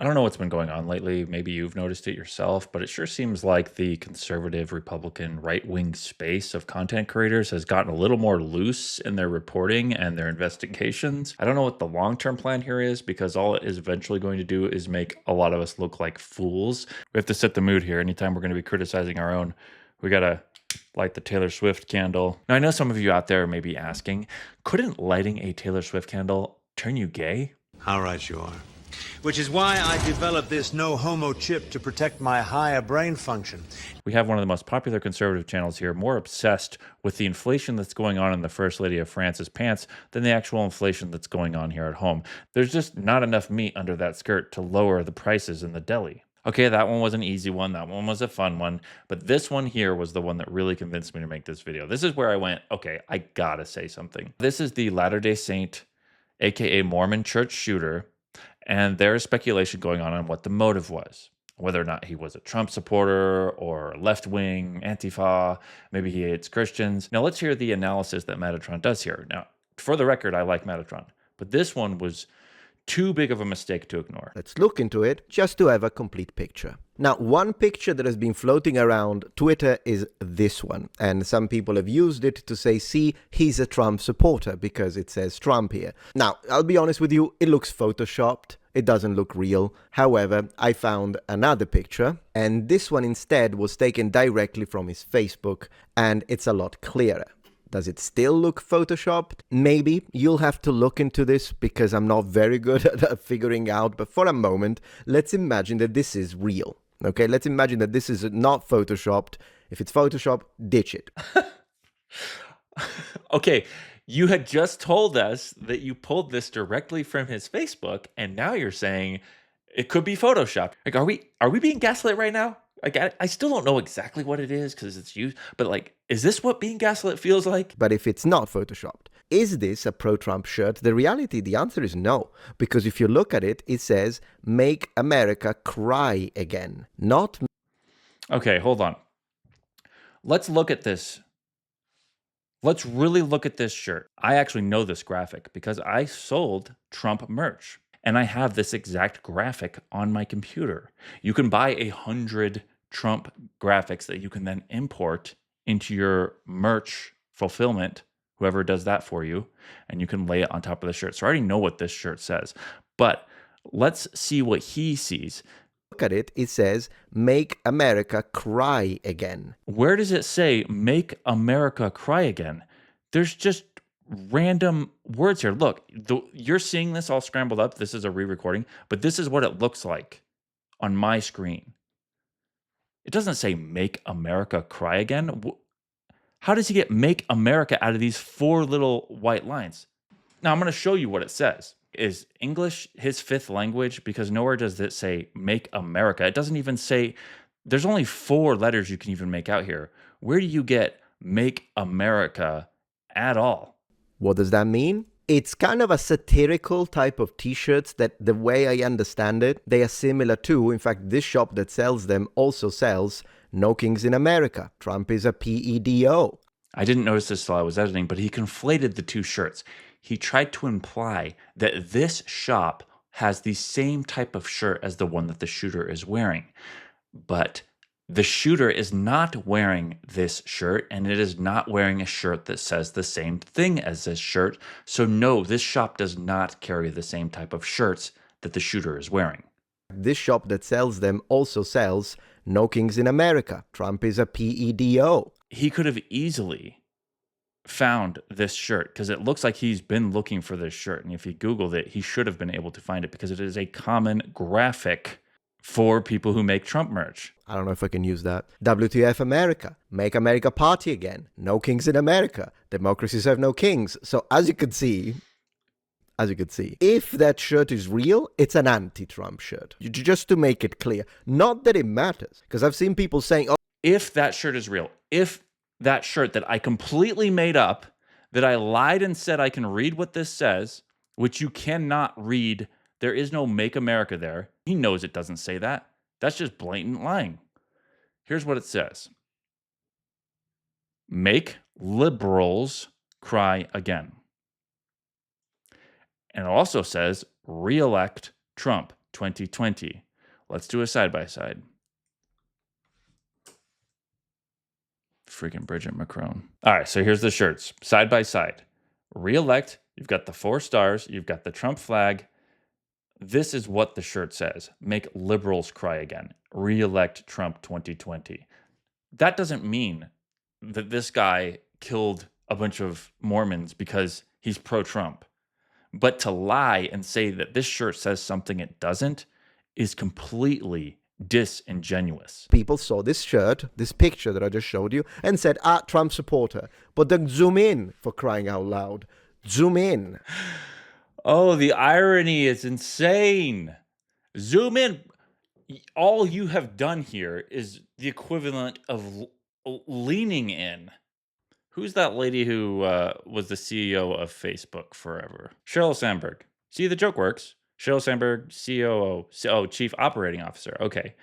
I don't know what's been going on lately. Maybe you've noticed it yourself, but it sure seems like the conservative, Republican, right wing space of content creators has gotten a little more loose in their reporting and their investigations. I don't know what the long term plan here is because all it is eventually going to do is make a lot of us look like fools. We have to set the mood here. Anytime we're going to be criticizing our own, we got to light the Taylor Swift candle. Now, I know some of you out there may be asking, couldn't lighting a Taylor Swift candle turn you gay? How right you are. Which is why I developed this no homo chip to protect my higher brain function. We have one of the most popular conservative channels here, more obsessed with the inflation that's going on in the First Lady of France's pants than the actual inflation that's going on here at home. There's just not enough meat under that skirt to lower the prices in the deli. Okay, that one was an easy one. That one was a fun one. But this one here was the one that really convinced me to make this video. This is where I went, okay, I gotta say something. This is the Latter-day Saint, aka Mormon church shooter. And there is speculation going on what the motive was, whether or not he was a Trump supporter or left wing, Antifa, maybe he hates Christians. Now, let's hear the analysis that Metatron does here. Now, for the record, I like Metatron, but this one was too big of a mistake to ignore. Let's look into it just to have a complete picture. Now, one picture that has been floating around Twitter is this one. And some people have used it to say, see, he's a Trump supporter because it says Trump here. Now, I'll be honest with you, it looks photoshopped. It doesn't look real. However, I found another picture, and this one instead was taken directly from his Facebook, and it's a lot clearer. Does it still look photoshopped? Maybe. You'll have to look into this because I'm not very good at figuring out. But for a moment, let's imagine that this is real. Okay, let's imagine that this is not photoshopped. If it's photoshopped, ditch it. Okay, you had just told us that you pulled this directly from his Facebook, and now you're saying it could be photoshopped. Like, are we being gaslit right now? Like, I still don't know exactly what it is because it's used, but like, is this what being gaslit feels like? But if it's not photoshopped, is this a pro-Trump shirt? The reality, the answer is no. Because if you look at it, it says, make America cry again. Not... Okay, hold on. Let's look at this. Let's really look at this shirt. I actually know this graphic because I sold Trump merch. And I have this exact graphic on my computer. You can buy 100 Trump graphics that you can then import into your merch fulfillment, whoever does that for you, and you can lay it on top of the shirt. So I already know what this shirt says, but let's see what he sees. Look at it, it says, make America cry again. Where does it say, make America cry again? There's just random words here. Look, you're seeing this all scrambled up. This is a re-recording, but this is what it looks like on my screen. It doesn't say make America cry again. How does he get make America out of these four little white lines? Now I'm going to show you what it says. Is English his fifth language? Because nowhere does it say make America. It doesn't even say, there's only 4 letters you can even make out here. Where do you get make America at all? What does that mean? It's kind of a satirical type of t-shirts that, the way I understand it, they are similar to, in fact, this shop that sells them also sells No Kings in America. Trump is a PEDO. I didn't notice this while I was editing, but he conflated the two shirts. He tried to imply that this shop has the same type of shirt as the one that the shooter is wearing. But the shooter is not wearing this shirt, and it is not wearing a shirt that says the same thing as this shirt. So no, this shop does not carry the same type of shirts that the shooter is wearing. This shop that sells them also sells No Kings in America. Trump is a PEDO. He could have easily found this shirt because it looks like he's been looking for this shirt. And if he Googled it, he should have been able to find it because it is a common graphic for people who make Trump merch. I don't know if I can use that. WTF America. Make America party again. No kings in America. Democracies have no kings. So as you could see, if that shirt is real, it's an anti-Trump shirt. Just to make it clear. Not that it matters. Because I've seen people saying, oh, if that shirt is real, if that shirt that I completely made up, that I lied and said I can read what this says, which you cannot read, there is no make America there. He knows it doesn't say that. That's just blatant lying. Here's what it says. Make liberals cry again. And it also says, re-elect Trump. 2020. Let's do a side-by-side. Freaking Bridget Macron. All right, so here's the shirts, side by side. Re-elect, you've got the 4 stars, you've got the Trump flag. This is what the shirt says. Make liberals cry again. Re-elect Trump 2020. That doesn't mean that this guy killed a bunch of Mormons because he's pro-Trump. But to lie and say that this shirt says something it doesn't is completely disingenuous. People saw this shirt, this picture that I just showed you, and said, Trump supporter. But then zoom in, for crying out loud. Zoom in. Oh, the irony is insane. Zoom in. All you have done here is the equivalent of leaning in. Who's that lady who was the CEO of Facebook forever? Sheryl Sandberg. See, the joke works. Sheryl Sandberg, COO, Chief Operating Officer. Okay.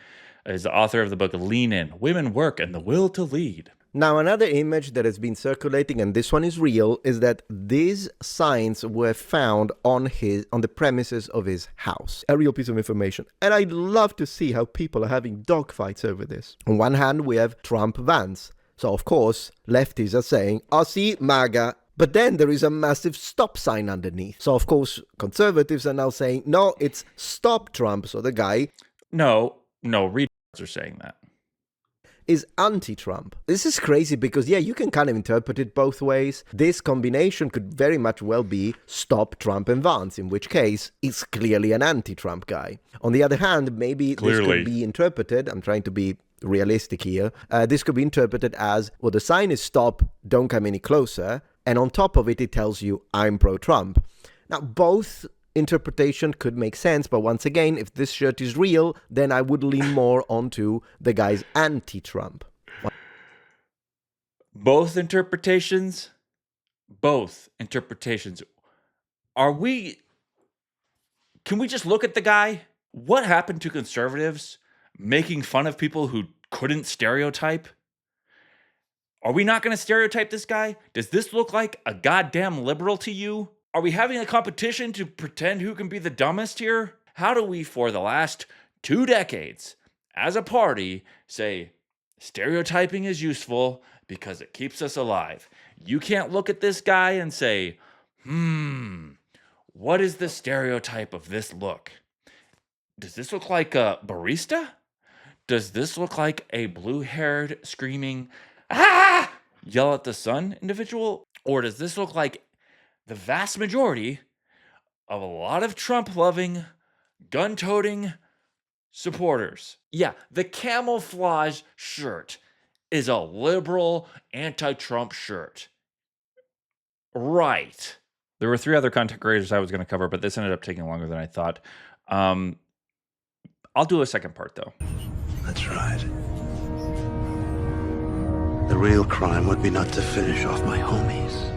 Is the author of the book Lean In, Women, Work, and the Will to Lead. Now, another image that has been circulating, and this one is real, is that these signs were found on the premises of his house. A real piece of information. And I'd love to see how people are having dogfights over this. On one hand, we have Trump Vance. So, of course, lefties are saying, see, MAGA. But then there is a massive stop sign underneath. So, of course, conservatives are now saying, no, it's stop Trump. So the guy... No, retards are saying that. Is anti-Trump. This is crazy because, yeah, you can kind of interpret it both ways. This combination could very much well be stop Trump and Vance, in which case it's clearly an anti-Trump guy. On the other hand, maybe this could be interpreted, I'm trying to be realistic here, this could be interpreted as, well, the sign is stop, don't come any closer, and on top of it, it tells you, I'm pro-Trump. Now, both interpretation could make sense, but once again, if this shirt is real, then I would lean more onto the guy's anti-Trump. Both interpretations? Both interpretations. Can we just look at the guy? What happened to conservatives making fun of people who couldn't stereotype? Are we not going to stereotype this guy? Does this look like a goddamn liberal to you? Are we having a competition to pretend who can be the dumbest here? How do we, for the last 2 decades, as a party, say stereotyping is useful because it keeps us alive? You can't look at this guy and say, what is the stereotype of this look? Does this look like a barista? Does this look like a blue-haired, screaming, yell at the sun individual? Or does this look like the vast majority of a lot of Trump-loving, gun-toting supporters? Yeah, the camouflage shirt is a liberal, anti-Trump shirt. Right. There were 3 other content creators I was going to cover, but this ended up taking longer than I thought. I'll do a second part, though. That's right. The real crime would be not to finish off my homies,